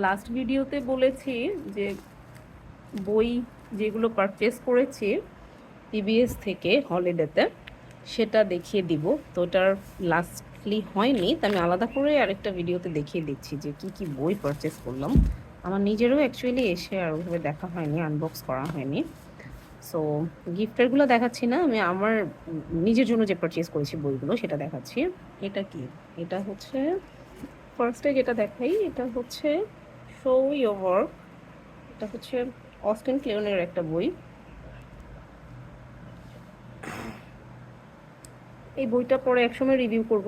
Last ভিডিওতে বলেছি যে বই যেগুলো পারচেস করেছি পিবিএস থেকে হলিডেতে সেটা দেখিয়ে দিব। তো ওটার লাস্টলি হয়নি, তো আমি আলাদা করে আরেকটা ভিডিওতে দেখিয়ে দিচ্ছি যে কি কি বই পারচেস করলাম। আমার নিজেরও অ্যাকচুয়ালি এসে আর ওইভাবে দেখা হয়নি, আনবক্স করা হয়নি। সো গিফটেরগুলো দেখাচ্ছি না, আমি আমার নিজের জন্য যে পারচেস করেছি বইগুলো সেটা দেখাচ্ছি। এটা কি? এটা হচ্ছে ফার্স্টে যেটা দেখাই, এটা হচ্ছে শো ইয়োর ওয়ার্ক। এটা হচ্ছে অস্টিন ক্লেয়নের একটা বই। এই বইটা পরে একসময় রিভিউ করব।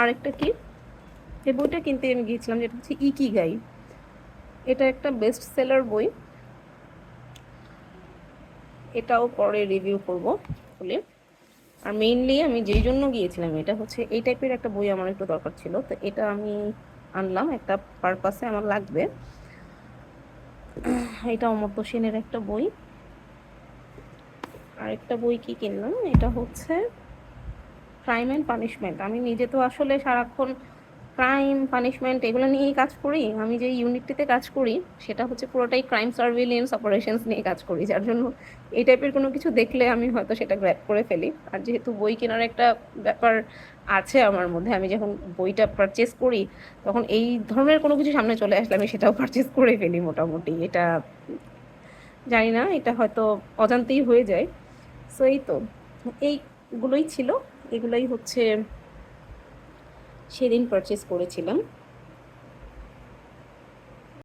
আরেকটা কি, এই বইটা কিনতে আমি গিয়েছিলাম, যেটা হচ্ছে ইকিগাই। এটা একটা বেস্ট সেলার বই, এটাও পরে রিভিউ করব বলে। আর মেইনলি আমি যেই জন্য গিয়েছিলাম, এটা হচ্ছে এই টাইপের একটা বই আমার একটু দরকার ছিল, তো এটা আমি আনলাম একটা পারপাসে, আমার লাগবে। এটা অমর্ত্য সেনের একটা বই। আরেকটা বই কি কিনলাম, এটা হচ্ছে ক্রাইম অ্যান্ড পানিশমেন্ট। আমি নিজে তো আসলে সারাক্ষণ ক্রাইম পানিশমেন্ট এগুলো নিয়েই কাজ করি। আমি যে ইউনিটটিতে কাজ করি সেটা হচ্ছে পুরোটাই ক্রাইম সার্ভিলেন্স অপারেশনস নিয়ে কাজ করি, যার জন্য এই টাইপের কোনো কিছু দেখলে আমি হয়তো সেটা গ্র্যাব করে ফেলি। আর যেহেতু বই কেনার একটা ব্যাপার আছে আমার মধ্যে, আমি যখন বইটা পারচেস করি তখন এই ধরনের কোনো কিছু সামনে চলে আসলে আমি সেটাও পারচেস করে ফেলি মোটামুটি। এটা জানি না, এটা হয়তো অজান্তেই হয়ে যায়। সো এই তো, এইগুলোই ছিল, এগুলোই হচ্ছে সেদিন পারচেস করেছিলাম।